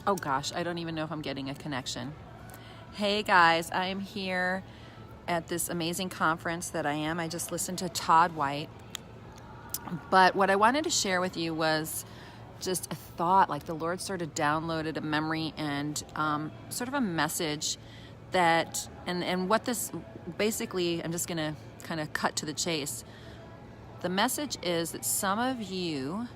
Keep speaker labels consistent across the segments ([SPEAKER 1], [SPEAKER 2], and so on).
[SPEAKER 1] Oh gosh, I don't even know if I'm getting a connection. Hey guys, I am here at this amazing conference that I am. I just listened to Todd White. But what I wanted to share with you was just a thought, like the Lord sort of downloaded a memory and sort of a message that, and what this, basically, I'm just going to kind of cut to the chase. The message is that some of you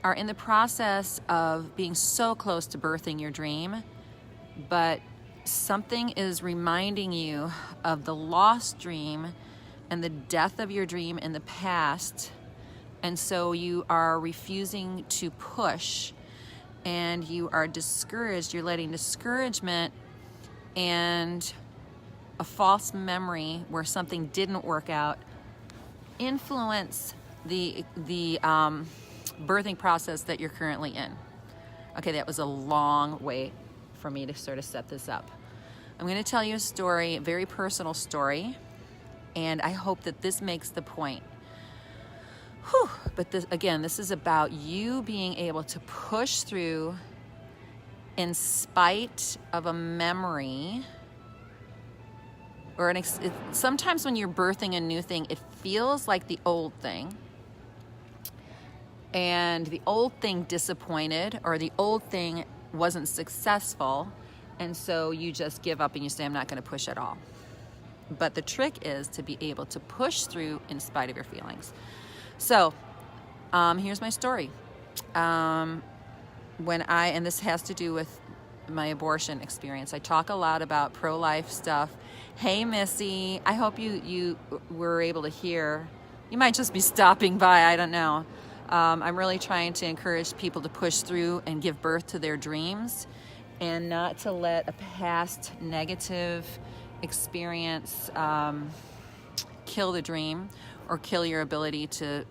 [SPEAKER 1] are in the process of being so close to birthing your dream, but something is reminding you of the lost dream and the death of your dream in the past. And so you are refusing to push and you are discouraged. You're letting discouragement and a false memory where something didn't work out influence the birthing process that you're currently in. Okay, that was a long way for me to sort of set this up. I'm going to tell you a story, a very personal story, and I hope that this makes the point. Whew. But this is about you being able to push through in spite of a memory or sometimes when you're birthing a new thing, it feels like the old thing. And the old thing disappointed, or the old thing wasn't successful, and so you just give up and you say, I'm not going to push at all. But the trick is to be able to push through in spite of your feelings. So here's my story. And this has to do with my abortion experience. I talk a lot about pro-life stuff. Hey, Missy, I hope you were able to hear. You might just be stopping by, I don't know. I'm really trying to encourage people to push through and give birth to their dreams and not to let a past negative experience kill the dream or kill your ability to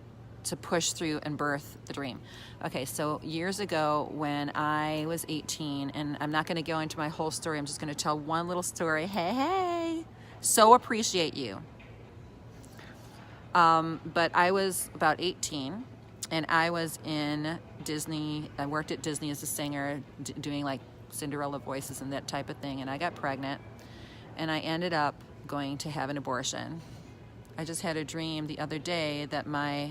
[SPEAKER 1] push through and birth the dream. Okay, so years ago when I was 18, and I'm not going to go into my whole story, I'm just going to tell one little story. Hey, so appreciate you. But I was about 18, and I was in Disney. I worked at Disney as a singer, doing like Cinderella voices and that type of thing, and I got pregnant, and I ended up going to have an abortion. I just had a dream the other day that my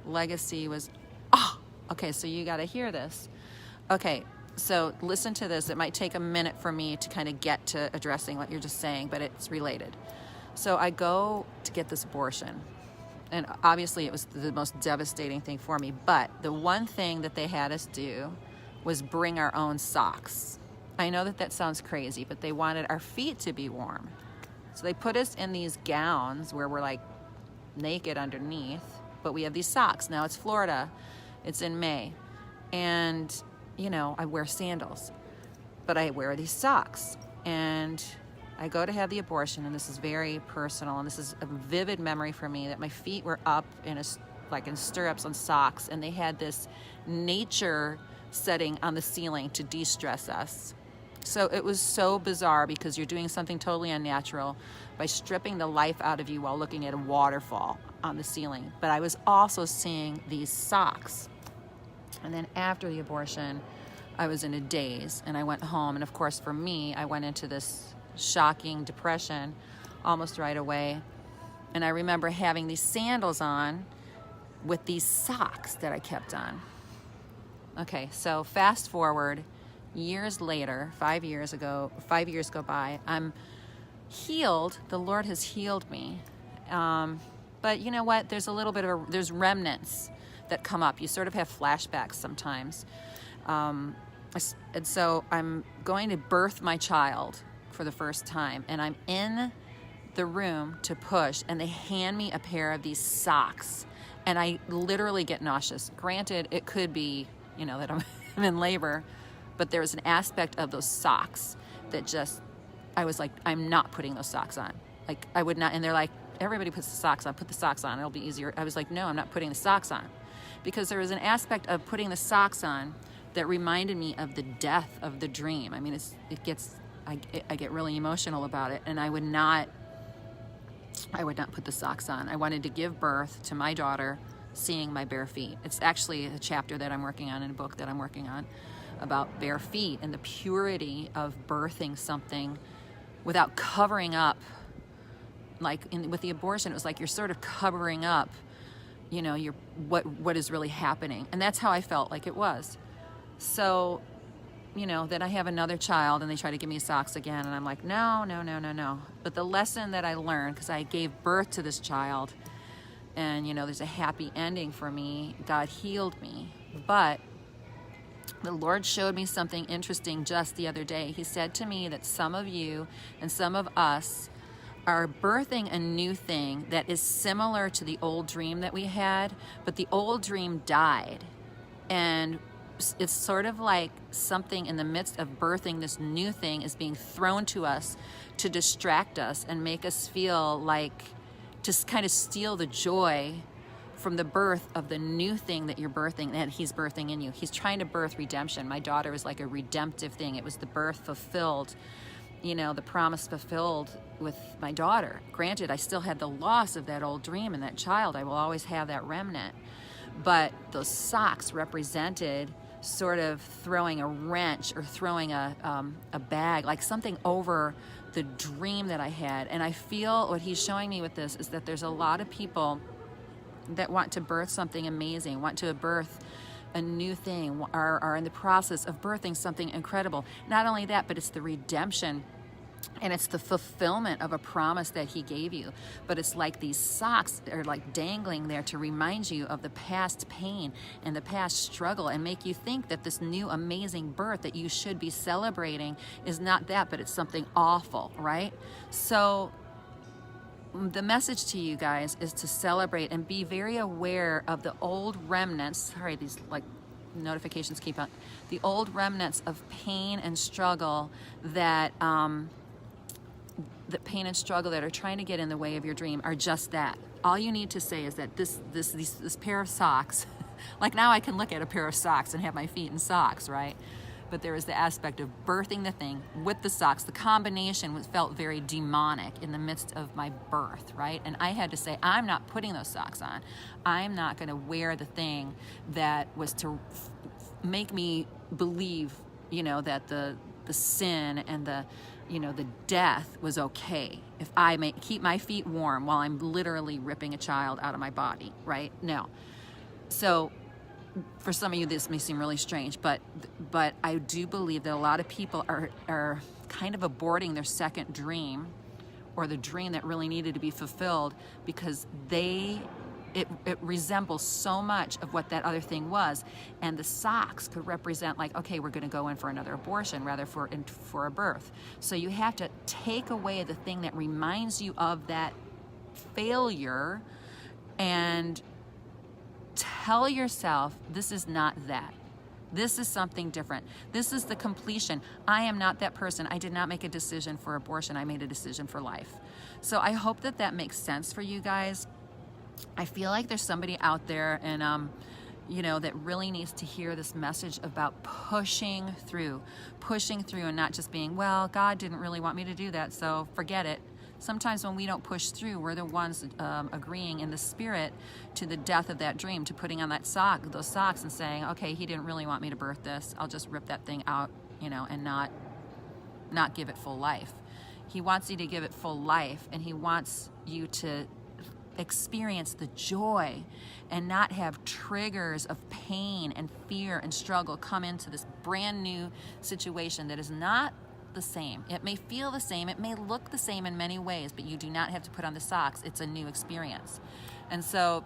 [SPEAKER 1] legacy was, okay, so you got to hear this. Okay, so listen to this. It might take a minute for me to kind of get to addressing what you're just saying, but it's related. So I go to get this abortion, and obviously it was the most devastating thing for me, but the one thing that they had us do was bring our own socks. I know that sounds crazy, but they wanted our feet to be warm. So they put us in these gowns where we're like naked underneath, but we have these socks. Now it's Florida, it's in May, and I wear sandals, but I wear these socks, and I go to have the abortion, and this is very personal, and this is a vivid memory for me that my feet were up in stirrups on socks, and they had this nature setting on the ceiling to de-stress us. So it was so bizarre because you're doing something totally unnatural by stripping the life out of you while looking at a waterfall on the ceiling. But I was also seeing these socks. And then after the abortion, I was in a daze, and I went home. And of course, for me, I went into this shocking depression almost right away. And I remember having these sandals on with these socks that I kept on. Okay, so fast forward years later, 5 years go by, I'm healed. The Lord has healed me. But you know what? There's a little bit of there's remnants that come up. You sort of have flashbacks sometimes. And so I'm going to birth my child for the first time, and I'm in the room to push, and they hand me a pair of these socks, and I literally get nauseous. Granted, it could be, that I'm in labor, but there was an aspect of those socks that I was like, I'm not putting those socks on. Like, I would not, and they're like, everybody puts the socks on, put the socks on, it'll be easier. I was like, no, I'm not putting the socks on. Because there was an aspect of putting the socks on that reminded me of the death of the dream. I mean, I get really emotional about it, and I would not put the socks on. I wanted to give birth to my daughter seeing my bare feet. It's actually a chapter that I'm working on in a book that I'm working on about bare feet and the purity of birthing something without covering up. Like with the abortion, it was like you're sort of covering up, you know, what is really happening. And that's how I felt like it was. So, you know, then I have another child and they try to give me socks again. And I'm like, no, no, no, no, no. But the lesson that I learned, because I gave birth to this child and, you know, there's a happy ending for me. God healed me. But the Lord showed me something interesting just the other day. He said to me that some of you and some of us are birthing a new thing that is similar to the old dream that we had, but the old dream died. And it's sort of like something in the midst of birthing this new thing is being thrown to us to distract us and make us feel like, to kind of steal the joy from the birth of the new thing that you're birthing, that he's birthing in you. He's trying to birth redemption. My daughter was like a redemptive thing. It was the birth fulfilled, you know, the promise fulfilled with my daughter. Granted, I still had the loss of that old dream and that child. I will always have that remnant. But those socks represented sort of throwing a wrench or throwing a bag, like something over the dream that I had. And I feel what he's showing me with this is that there's a lot of people that want to birth something amazing, want to birth a new thing, are in the process of birthing something incredible. Not only that, but it's the redemption and it's the fulfillment of a promise that he gave you. But it's like these socks are like dangling there to remind you of the past pain and the past struggle and make you think that this new amazing birth that you should be celebrating is not that, but it's something awful, right? So the message to you guys is to celebrate and be very aware of the old remnants. Sorry, these like notifications keep on. The old remnants of pain and struggle that the pain and struggle that are trying to get in the way of your dream are just that. All you need to say is that this pair of socks, like now I can look at a pair of socks and have my feet in socks, right? But there is the aspect of birthing the thing with the socks. The combination felt very demonic in the midst of my birth, right? And I had to say, I'm not putting those socks on. I'm not going to wear the thing that was to make me believe, you know, that the sin and the, you know, the death was okay if I may keep my feet warm while I'm literally ripping a child out of my body, right? No. So for some of you, this may seem really strange, but I do believe that a lot of people are kind of aborting their second dream, or the dream that really needed to be fulfilled, because it resembles so much of what that other thing was. And the socks could represent like, okay, we're going to go in for another abortion rather for a birth. So you have to take away the thing that reminds you of that failure and tell yourself, this is not that. This is something different. This is the completion. I am not that person. I did not make a decision for abortion. I made a decision for life. So I hope that that makes sense for you guys. I feel like there's somebody out there and you know, that really needs to hear this message about pushing through and not just being, well, God didn't really want me to do that, so forget it. Sometimes when we don't push through, we're the ones agreeing in the spirit to the death of that dream, to putting on those socks and saying, okay, he didn't really want me to birth this. I'll just rip that thing out, you know, and not give it full life. He wants you to give it full life, and he wants you to experience the joy and not have triggers of pain and fear and struggle come into this brand new situation that is not the same. It may feel the same, it may look the same in many ways, but you do not have to put on the socks. It's a new experience. And so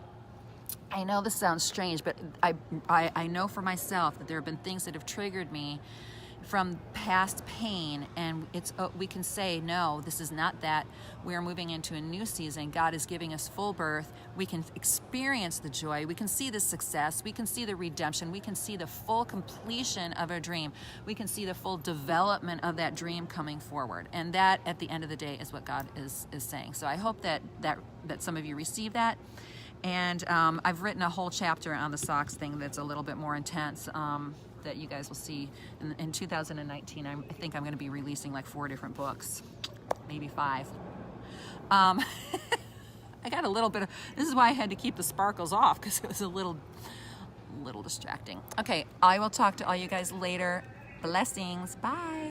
[SPEAKER 1] I know this sounds strange, but I know for myself that there have been things that have triggered me from past pain, and we can say, no, this is not that. We are moving into a new season. God is giving us full birth. We can experience the joy. We can see the success. We can see the redemption. We can see the full completion of our dream. We can see the full development of that dream coming forward. And that, at the end of the day, is what God is saying. So I hope that some of you receive that. And I've written a whole chapter on the socks thing that's a little bit more intense, that you guys will see in 2019. I think I'm going to be releasing like 4 different books, maybe 5. I got a little bit of, this is why I had to keep the sparkles off, because it was a little distracting. Okay, I will talk to all you guys later. Blessings. Bye.